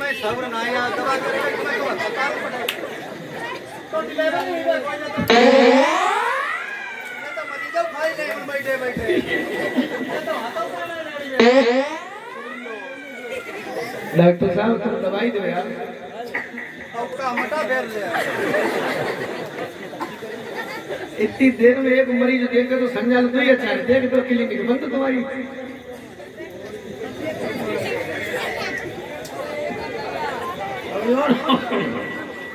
तुम्हें सब्र ना यार दवा करेगा तुम्हें तो अस्पताल पड़ेगा तो डिलीवर नहीं हुआ कोई ना तो मरीज जाओ खाई नहीं बैठे बैठे ये तो हाथों का ना डॉक्टर साहब तुम दवाई दो यार अब का मटा फेर ले इतनी देर में एक मरीज देख तो संजाल तो ही अच्छा है देख तो क्लिनिक बंद तुम्हारी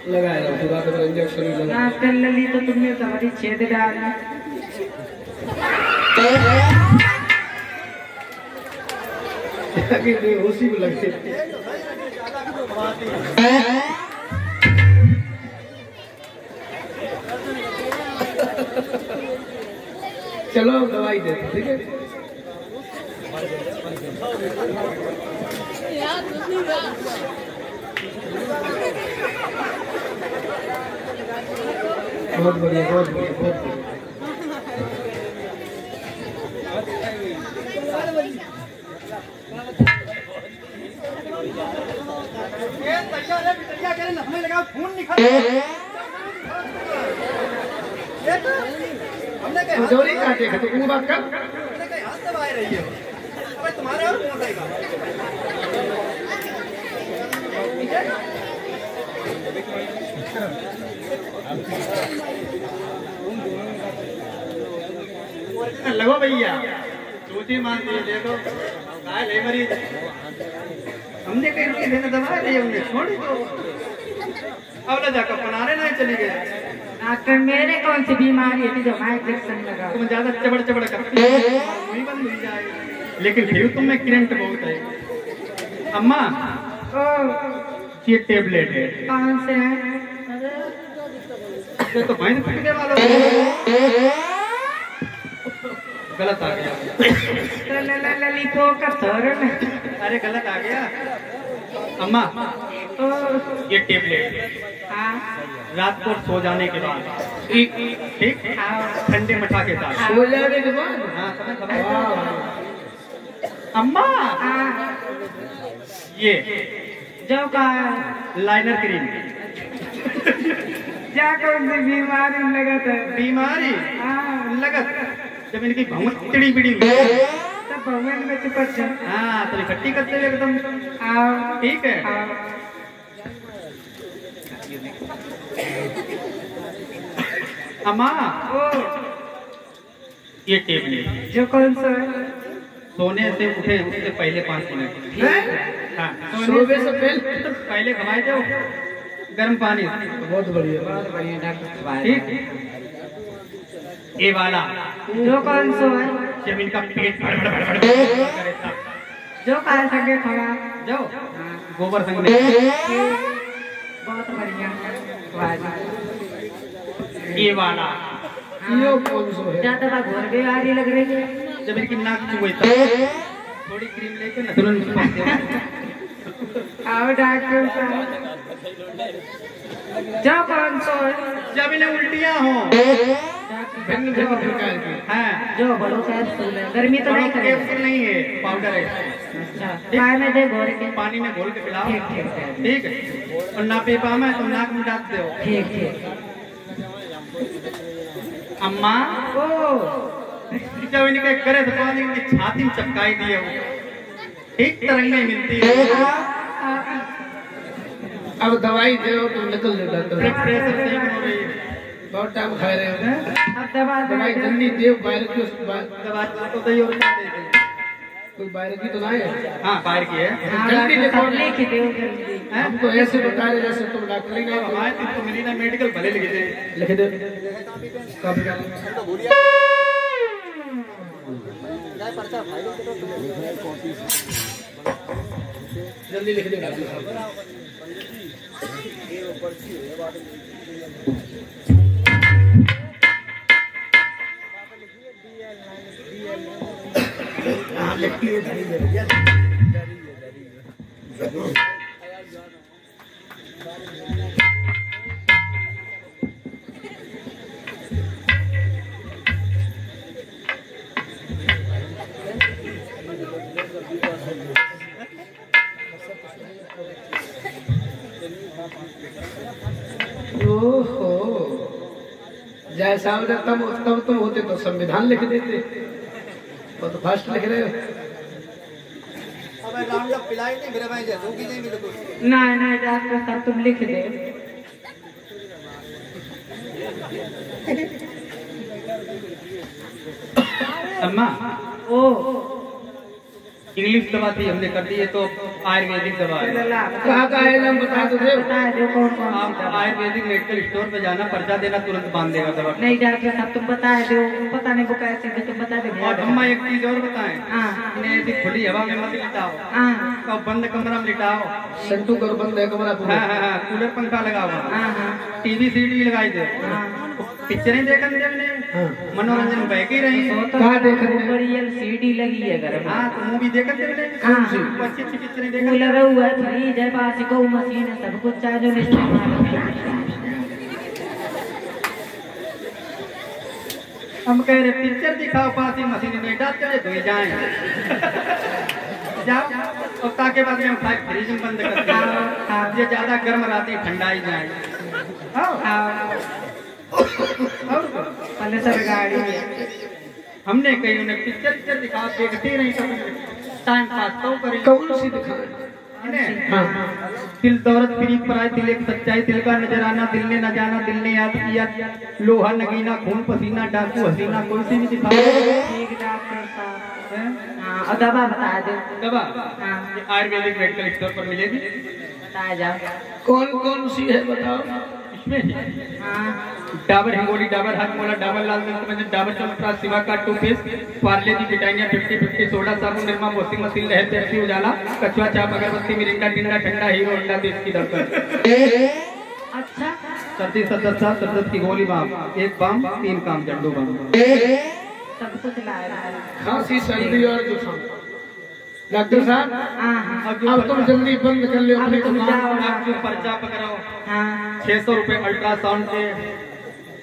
लगाया पूरा तो इंजेक्शन लगा कर ली तो तुमने तुम्हारी छेद डाली कि उसी को लगे चलो दवाई देते ठीक है बहुत बढ़िया बहुत बढ़िया बहुत बढ़िया हमें लगा खून निकल जोरी काटे तो वो बात कर हाथ दबाए रही है अबे तुम्हारे और कौन रहेगा लगो भैया चोटी मान दिए देखो काय ले मरीज हमने कहीं रुके देना दवा नहीं हमने छोड़ी तो अब ना जाकर पनारे नहीं चली गए डॉक्टर मेरे कौन सी बीमारी है जो मैं इंजेक्शन लगा तुम ज्यादा चबड़ चबड़ करती हो वही बंद हो जाएगी लेकिन फिर तुम में करंट बहुत है अम्मा ओ ये टेबलेट है कौन से है ये तो भैंस फटके वाला गलत आ गया ललिपो का थर्ड अरे गलत आ गया अम्मा ओ ये टेबलेट हाँ रात को सो जाने के बाद ठीक ठंडे मठा के साथ सो जाने के बाद हाँ अम्मा हाँ ये जो का लाइनर क्रीम क्या कौन सी बीमारी लगा था बीमारी हाँ लगत जब इनकी भौंकड़ी बिड़ी तब भगवान में चिपक जा हाँ तो इकट्ठी करते हुए एकदम आओ ठीक है आओ अम्मा ओ ये टेबलेट जो कौन सा सोने से उठे उससे पहले 5 मिनट हाँ सोने से पहले खवाए दो गर्म पानी बहुत बढ़िया डॉक्टर ठीक ये वाला जो कौन सो है जब इनका पेट भड़ करे तब जो काल संगे खड़ा जाओ गोबर संग में बहुत बढ़िया ये वाला यो कौन सो है ज्यादा बात घोर बीमारी लग रही है जब इनकी नाक चुभे तब थोड़ी क्रीम लेके ना तुरंत आओ डॉक्टर साहब जो कौन सो है जब इन्हें उल्टियां हो भिन्न भिन्न प्रकार की हाँ जो बड़ों कैप्सूल है गर्मी तो नहीं करेगा कैप्सूल नहीं है पाउडर है अच्छा चाय में दे घोर के पानी में घोल के पिलाओ ठीक ठीक है और ना पी पामा तो नाक में डाल दो ठीक ठीक अम्मा ओ जब इनके करे तो पानी इनकी छाती में चपकाई दिए वो ठीक तरंगे मिलती है अब दवाई दो तो निकल लेता तो प्रेशर सही हो रही है बहुत टाइम खा रहे हो अब दवा दवाई जल्दी दे बाहर की दवा तो दही और खा दे दे कोई बाहर की तो नहीं है हाँ बाहर की है जल्दी देखो लेके दो जल्दी हमको ऐसे बता रहे जैसे तुम डॉक्टर ही नहीं हमारे तो मेरी ना मेडिकल भले लिखे थे लिख दे कब जल्दी लिख दे डॉक्टर साहब जैसा तब तुम होते तो संविधान लिख देते, तो फास्ट लिख रहे हो। अब राउंड अप पिलाई नहीं मेरे भाई जैसो की नहीं बिल्कुल। नहीं नहीं डॉक्टर साहब तुम लिख दे। अम्मा ओ इंग्लिश दवा थी हमने कर दी, ये तो आयुर्वेदिक दवा है। कहाँ का है नाम बता दो। बता दो कौन कौन सी आप दवा। आयुर्वेदिक मेडिकल स्टोर पे जाना, पर्चा देना, तुरंत बांध देगा दवा। नहीं डॉक्टर साहब तुम बता दो, पता नहीं वो कैसे है, तुम बता दो। और अम्मा एक चीज और बताएं, हाँ इन्हें ऐसी खुली हवा में मत लिटाओ हाँ और बंद कमरा में लिटाओ। संटू करो बंद है कमरा पूरा। हाँ, कूलर पंखा लगा हुआ, हाँ हाँ टीवी सीडी लगाई दे, हाँ। पिक्चरें देखने देने, हाँ। मनोरंजन बह के रही। कहाँ देख रहे हैं? बड़ी एलसीडी लगी है घर में। हाँ तो मूवी देखते देने, हाँ। अच्छी अच्छी पिक्चरें देखते। कूलर हुआ है, फ्रिज है, बासिको मशीन है, सब कुछ चाहे जो इस्तेमाल है। हम कह रहे पिक्चर दिखाओ, पासी मशीन में डालते हुए धुल जाए। जाओ और ताके बाद में उठा फ्रिज में बंद करते हैं, ये ज्यादा गर्म रहती ठंडा ही जाए। पहले सर गाड़ी में हमने कही उन्हें पिक्चर दिखाओ, देखते ही नहीं तो टाइम पास तो करें। कौन सी दिखाए? हाँ। दिल दौलत फिरी पराए, दिल एक सच्चाई, दिल का नजराना, दिल ने न जाना, दिल ने याद किया, लोहा नगीना, खून पसीना, डाकू हसीना, कोई सी भी दिखाओ। ठीक डॉक्टर साहब। हाँ और दवा बता दो। दवा हाँ ये आयुर्वेदिक मेडिकल स्टोर पर मिलेगी। बता जाओ। कौन कौन सी है बताओ। इसमें हाँ डाबर हिंगोली, डाबर हाजमोला, डाबर लाल मिर्च, डाबर चमत्कार, सिवा का टूथपेस्ट, पार्ले जी, ब्रिटानिया 50-50, सोडा साबुन, निर्मा, वॉशिंग मशीन, लहर, पेप्सी, उजाला, कछुआ चाप, अगरबत्ती, मिरिंडा, टिंडा, ठंडा, हीरो होंडा, देश की धड़कन। अच्छा सर्दी सदस्या, दर्द की गोली बाम, एक बाम, 3 काम, जंडू बाम। सब कुछ लाया। खांसी सर्दी और जुकाम। डॉक्टर साहब हाँ हाँ अब तुम जल्दी बंद कर लो अपनी अब तुम दुकान। जाओ। आप जो पर्चा पकड़ाओ, हाँ 600 रुपए अल्ट्रासाउंड के,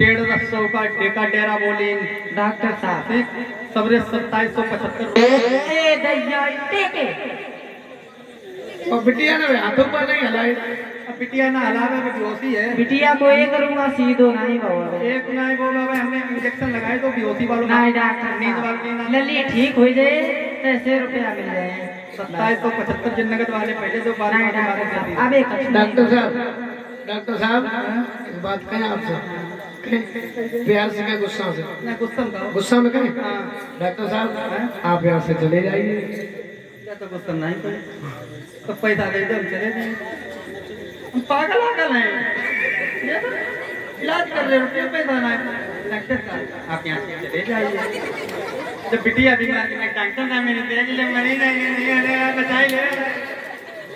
150 का डेका डेरा बोलिंग, डॉक्टर साहब। ठीक, सबरे 2775 रुपए। ए दैया इतने के। और बिटिया ने हाथों पर नहीं हलाई। अब बिटिया ना हलावे में बेहोशी है। बिटिया को एक करूंगा सीधो नहीं बाबा। एक नहीं बोला भाई, हमने इंजेक्शन लगाए तो बेहोशी वालों नहीं डॉक्टर नींद वाली ना। लली ठीक हो जाए तो 100 रुपया मिल जाए। 2775 जिन नगद वाले पहले जो बार नहीं डॉक्टर साहब अब एक डॉक्टर साहब एक बात कहें आपसे, कहें प्यार से कहें गुस्सा से? ना गुस्सा में कहो। गुस्सा में कहें? हाँ। डॉक्टर साहब आप यहाँ से चले जाइए। क्या तो गुस्सा नहीं कोई, तो पैसा दे दो हम चले जाएं। हम पागल हैं, ये तो इलाज कर रहे हो, रुपये पैसा नहीं। डॉक्टर साहब आप यहाँ से चले जाइए। जब बिटिया बीमार थी, डॉक्टर साहब मेरे देख ले, मरी नहीं बचाइए,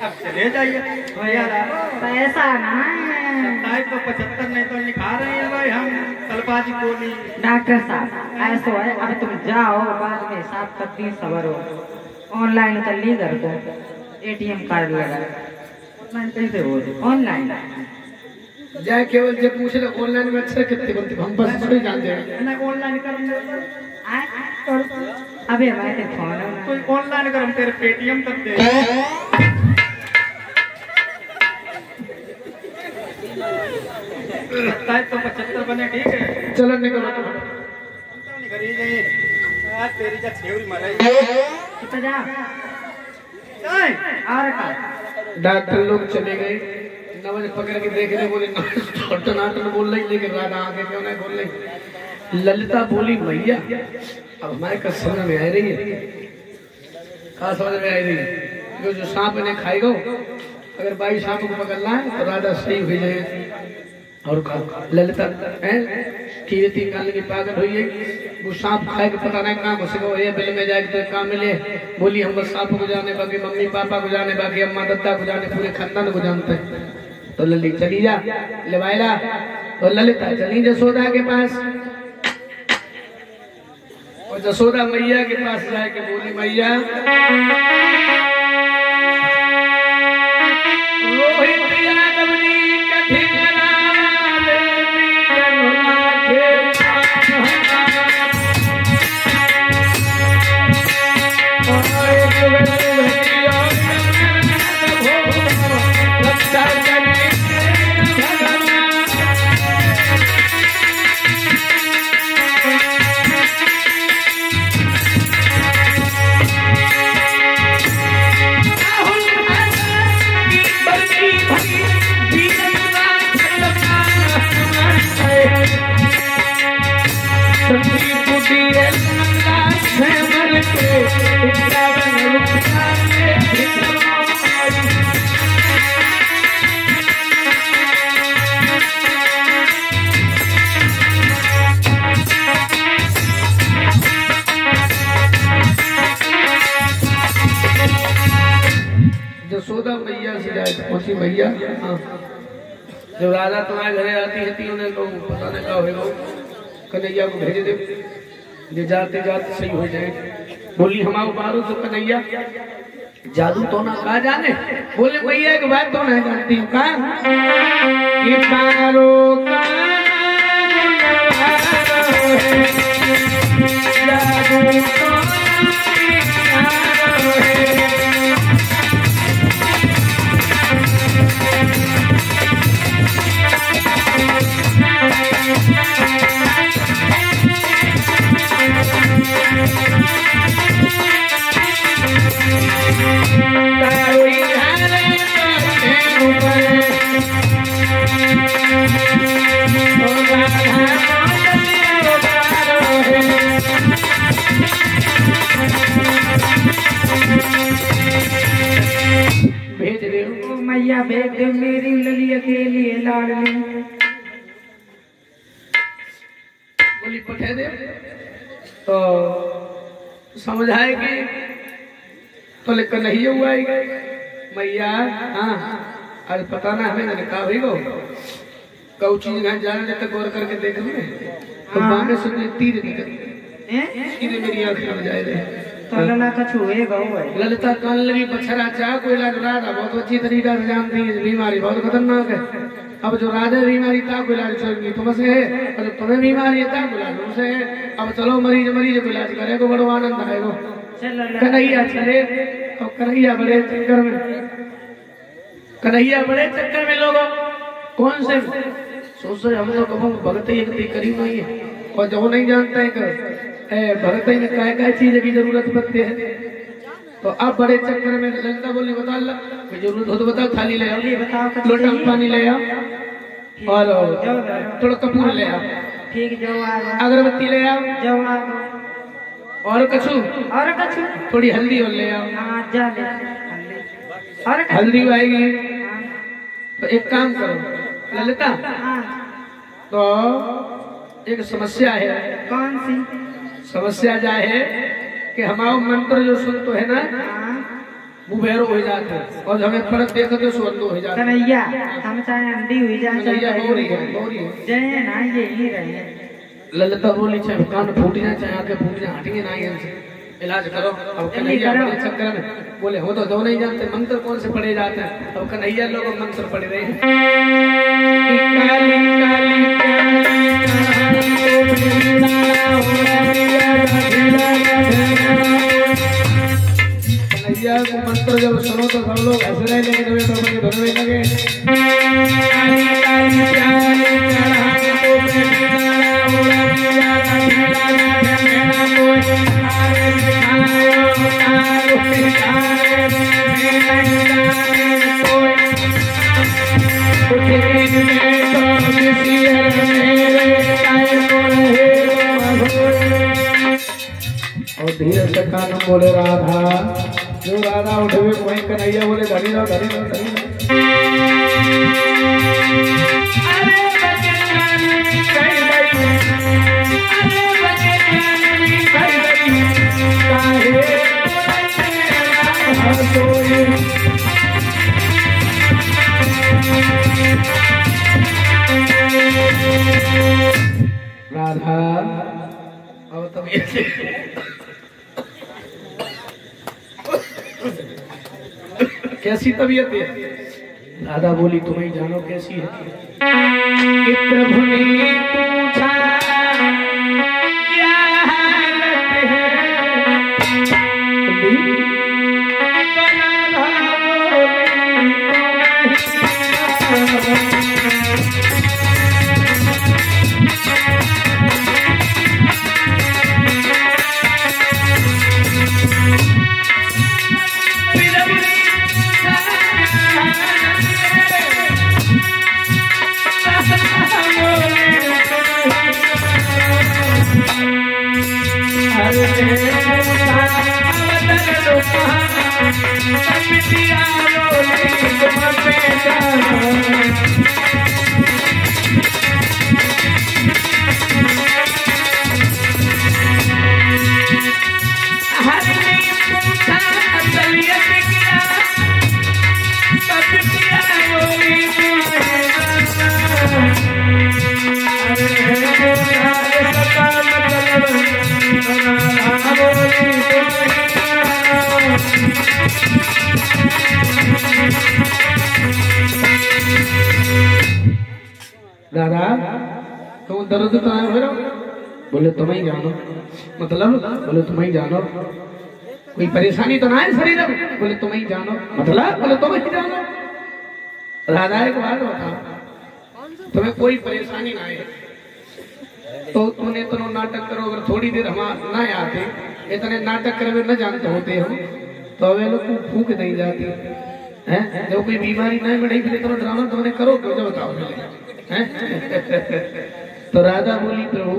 अब चले जाइए भैया। पैसा ना 2775 नहीं तो निखा रहे हैं भाई हम तलबाजी गोली। डॉक्टर साहब ऐसा है, अब तुम जाओ बाद में हिसाब करती सबर हो। ऑनलाइन कर ली कर दो, ATM कार्ड लगा। ऑनलाइन कैसे हो? ऑनलाइन जाए केवल जब पूछे तो ऑनलाइन में अक्षर कितने बनते हम बस थोड़ी जानते हैं। ना ऑनलाइन कर, अबे हमारे फोन है ना। कोई ऑनलाइन कर, हम तेरे पेटीएम कर दे। 2775 बने, ठीक है। चलो निकलो तो। तेरी जा छेवरी मराई। कितना जा और का डॉक्टर लोग चले गए, नवज पकड़ के देखने बोले नाटन बोल रही, लेकिन राधा आगे क्यों नहीं बोल रही। ललिता बोली मैया अब हमारे का समझ में आ रही है। कहा समझ में आ रही है? जो सांप इन्हें खाएगा, अगर 22 सांप को पकड़ना है तो राधा सही हुई जाए। और ललिता कीर्ति काल की पागल हुई है, वो सांप खाए के पता नहीं कहाँ घुसेगा, ये बिल में जाएगी तो काम मिले। बोली हम बस सांप को जाने, बाकी मम्मी पापा को जाने, बाकी अम्मा दद्दा को जाने, पूरे खानदान को जानते हैं। तो लली चली जा लेवायला, और ललिता चली जसोदा के पास, और जसोदा मैया के पास जाके बोली मैया रोहित यादवनी कठिन भैया हाँ जब राधा तुम्हारे घरे आती है तीनों ने लोग पता नहीं क्या होगा कन्हैया को भेज दे ये जाते जाते सही हो जाए। बोली हमारे बारू तो कन्हैया जादू तो ना कहा जाने। बोले भैया एक बात तो नहीं जानती हूँ भेज दे मैया भेज दे मेरी लली अकेली लाडली। बोली पठे दे तो समझ आएगी तो लेकर नहीं हुआ मैया हाँ आज पता ना हमें मैंने कहा भाई कौ चीज यहाँ जाना जब तक गौर करके देख ले तो बामे से तीर निकल सीधे मेरी आंख लग जाए तो लला का छुए गौ है ललिता कान लगी बछड़ा चाह कोई लाड राधा बहुत अच्छी तरीका से जानती है बीमारी बहुत खतरनाक है। अब जो राजा बीमारी था कोई इलाज छोड़गी तुमसे है और तुम्हें बीमारी है था इलाज तुमसे है। अब चलो मरीज मरीज को इलाज करेगा बड़ो आनंद आएगा। कन्हैया चले और कन्हैया बड़े चक्कर में कन्हैया बड़े चक्कर में लोगों कौन से सोच हम तो कभी भगत ही करीब नहीं है और जो नहीं जानता है कर भगत में क्या चीज की जरूरत पड़ती है। तो अब बड़े चक्कर में ललिता बोली बता ला जरूरत हो तो बताओ थाली ले आओ लोटा पानी ले आओ और थोड़ा कपूर ले आओ ठीक जो अगरबत्ती ले आओ जो और कछु थोड़ी हल्दी और ले आओ। हाँ जा ले और हल्दी आएगी तो एक काम करो ललिता तो एक समस्या है। कौन सी समस्या जा है कि हमारा मंत्र जो सुन तो है ना वो भैरो हो जाते और हमें परत देखो तो सुंदो हो जाते कन्हैया हम चाहे अंधी हुई जाए कन्हैया गौरी है जय ना ये ही रहे। ललिता बोली चाहे कान फूट जाए चाहे आंखें फूट जाए हटेंगे ना इनसे इलाज करो। अब कन्हैया बड़े चक्कर में बोले हो तो दो नहीं जानते मंत्र कौन से पढ़े जाते हैं। अब कन्हैया लोग मंत्र पढ़ रहे हैं कन्हैया को मंत्र जब सुनो तो सब लोग हंस रहे लेकिन वे तो मुझे धरने लगे। और धीरे से कान बोले राधा जो राधा उठे हुए वहीं कन्हैया बोले धनी रहो धनी रहो धनी राधा और तब कैसी तबीयत है। राधा बोली तुम्हें जानो कैसी है कि प्रभु ने पूछा क्या हालत है दर्द तो है फिर? बोले तुम ही जानो। मतलब? बोले तुम ही जानो। कोई परेशानी तो ना है शरीर में? बोले तुम ही जानो। मतलब? बोले तुम ही जानो। राधा एक बात बताओ, तुम्हें कोई परेशानी ना है तो तुमने इतना नाटक करो, अगर थोड़ी देर हम ना आते, इतने नाटक करे न जानते होते हो तो वे लोग फूक नहीं जाती है। जब कोई बीमारी नहीं बढ़ी फिर इतना ड्रामा तुमने करो क्यों? जो बताओ तो राधा बोली प्रभु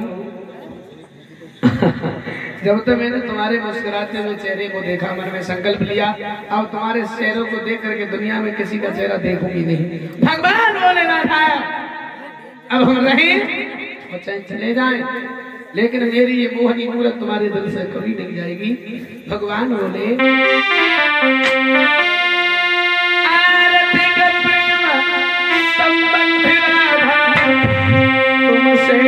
जब तक मैंने तुम्हारे मुस्कुराते हुए चेहरे को देखा, मन में संकल्प लिया, अब तुम्हारे चेहरों को देख करके दुनिया में किसी का चेहरा देखूंगी नहीं। भगवान बोले राधा अब हम रहें और चाहे चले जाएं, लेकिन मेरी ये मोहनी मूरत तुम्हारे दिल से कभी नहीं जाएगी। भगवान बोले आरती का प्रेम संबंध राधा तुमसे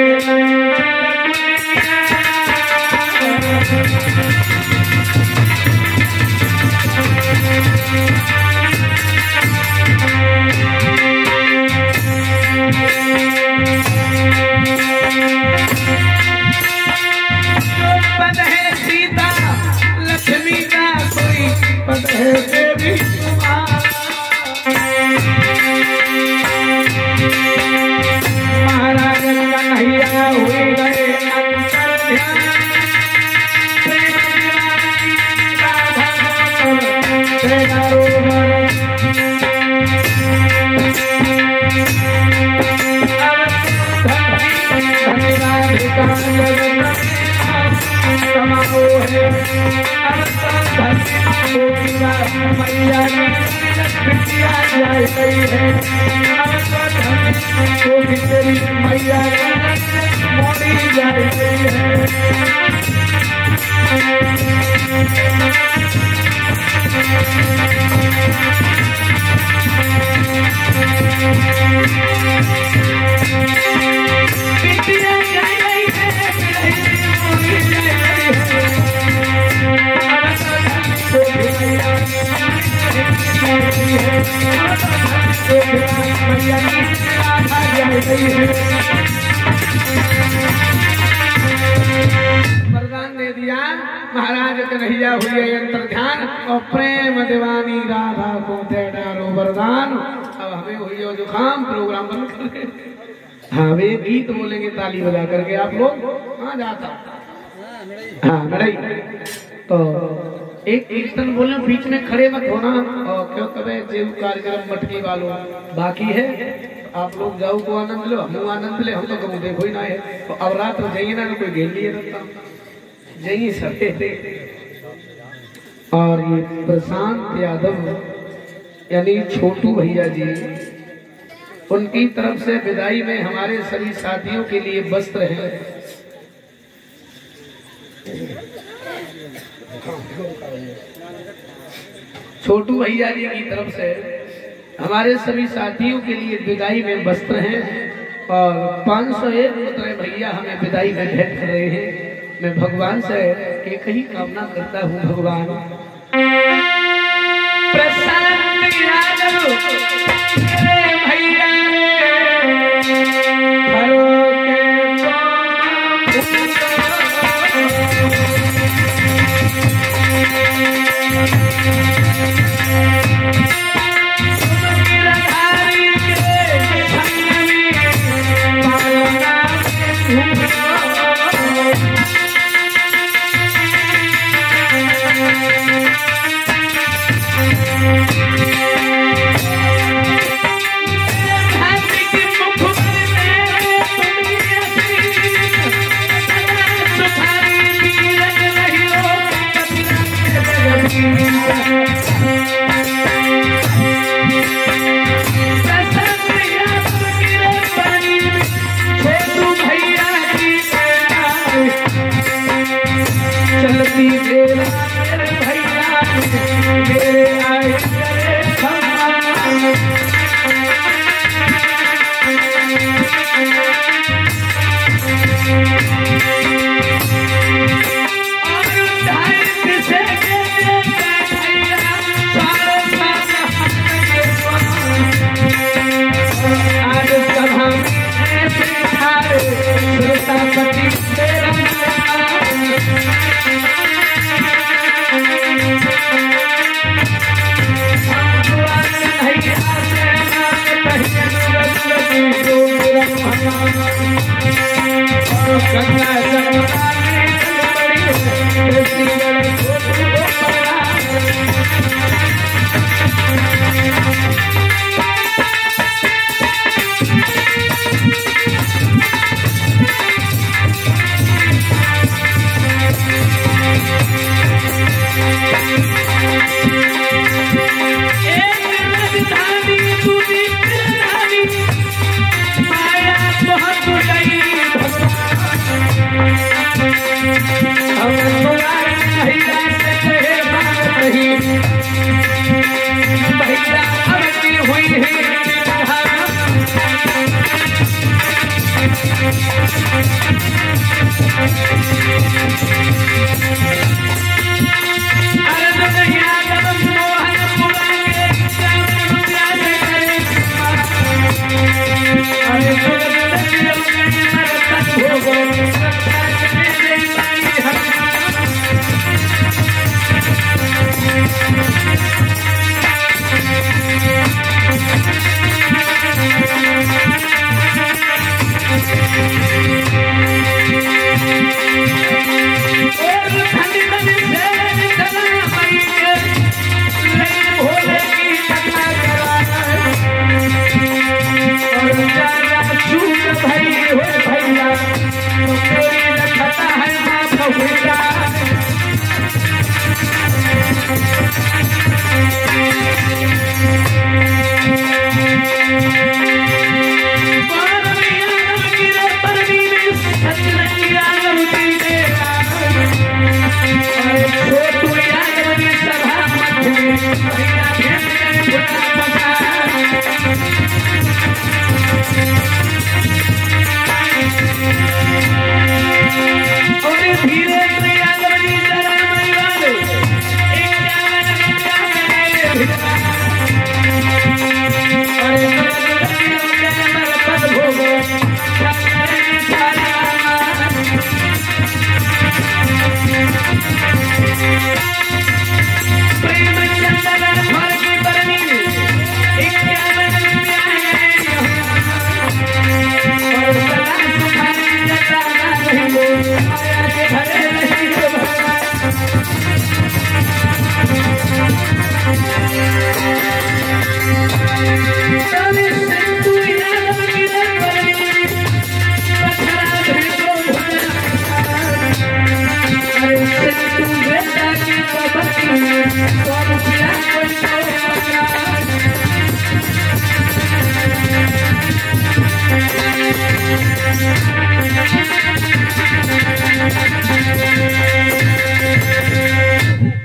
पद है सीता लक्ष्मी का कोई पद है देवी महाराज कन्हैया हुए गए मैया मोड़ी जा रही है। वरदान दे दिया महाराज कन्हैया हुए अंतर ध्यान और प्रेम दीवानी राधा को दे डालो वरदान। अब हमें हुई हो जुकाम, प्रोग्राम बंद कर दे। हाँ वे गीत बोलेंगे ताली बजा करके आप लोग। कहाँ जाता? हाँ लड़ाई तो एक कीर्तन बोलने बीच में खड़े मत होना और क्यों कभी जेब कार्यक्रम मटकी वालों बाकी है, आप लोग जाओ को आनंद लो, हम आनंद ले, हम तो कभी देखो ही ना है। तो अब रात में जाइए ना तो कोई घेर लिए रहता जाइए सटे। और ये प्रशांत यादव यानी छोटू भैया जी, उनकी तरफ से विदाई में हमारे सभी साथियों के लिए वस्त्र है। छोटू भैया जी की तरफ से हमारे सभी साथियों के लिए विदाई में वस्त्र हैं और 501 पुत्र भैया हमें विदाई में भेंट कर रहे हैं। मैं भगवान से एक ही कामना करता हूँ, भगवान प्रशांत यादव भैया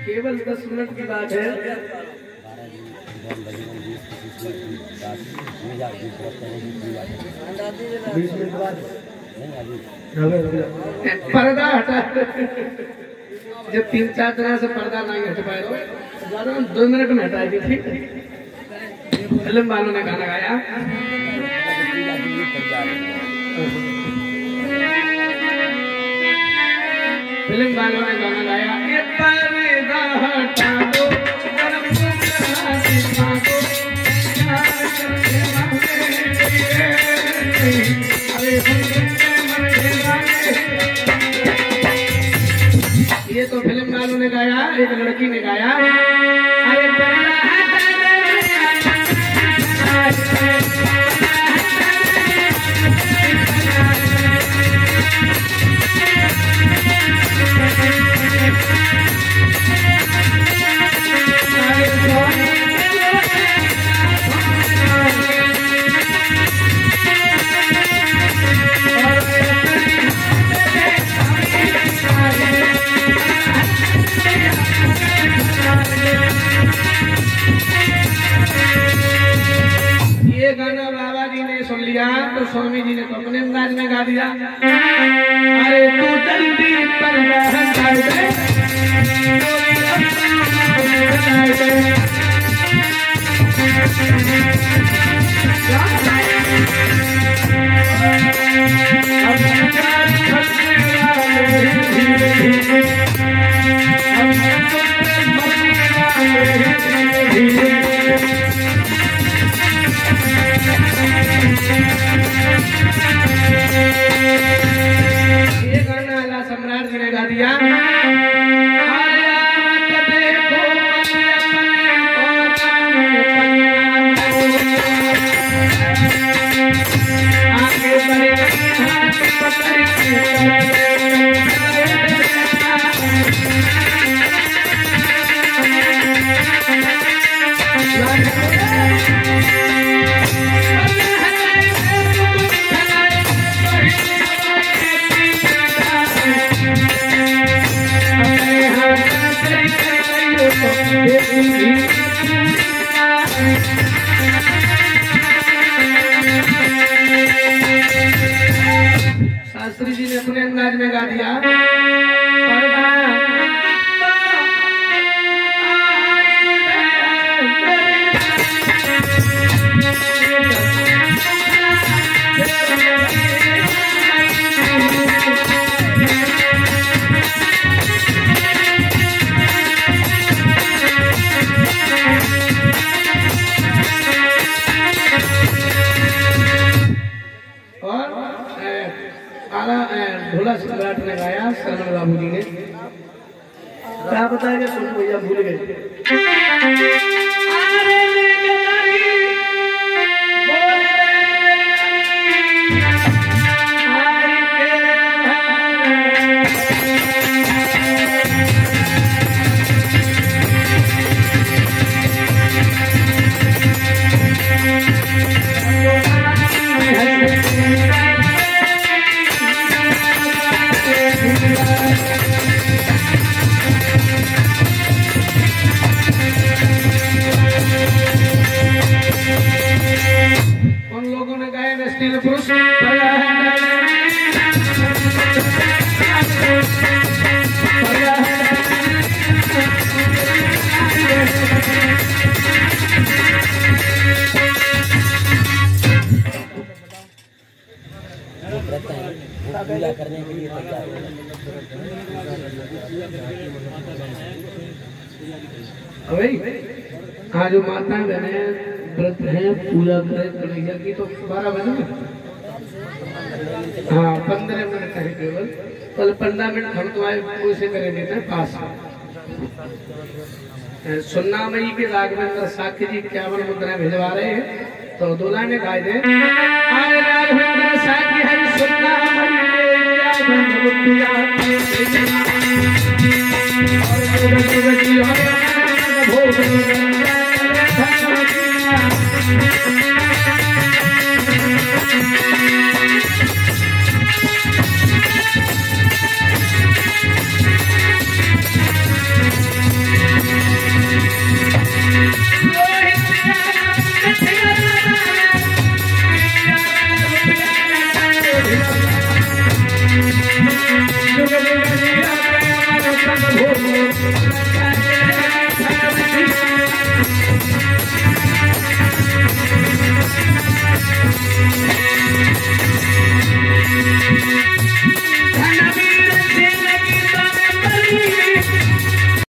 केवल 10 मिनट की बात है। पर्दा हटा, जब 3-4 तरह से पर्दा नहीं हट पाए तो ज्यादा 2 मिनट में हटा दी थी। फिल्म वालों ने गाना गाया, फिल्म वालों ने गाना गाया, ये पर्दा हटा दो, ये तो फिल्म वालों ने गाया, एक लड़की ने गाया, अरे पर्दा हटा गाना बाबा जी ने सुन लिया तो स्वामी जी ने तो अपने अंदाज में गा दिया, अरे तू जल्दी पर्दा हटा दे, अब दिया शास्त्री जी ने अपने अंदाज में गा दिया ढोला सम्राट ने गाया शरण बाबू जी ने क्या बताएगा सुन भैया भूल गए उन लोगों ने गाया स्टील पुरुष करने के लिए हाँ जो माताएं बहने व्रत है पूजा करें कन्हैया की तो 12 बजे में हाँ 15 मिनट है केवल कल 15 मिनट हम तुम्हारे से करेंगे ना पास सुन्नामयी के राघवेंद्र साक्षी जी 51 मुद्राएं भिजवा रहे हैं तो दो लाइनें गाए दे आए राघवेंद्र साक्षी है सुन्नामयी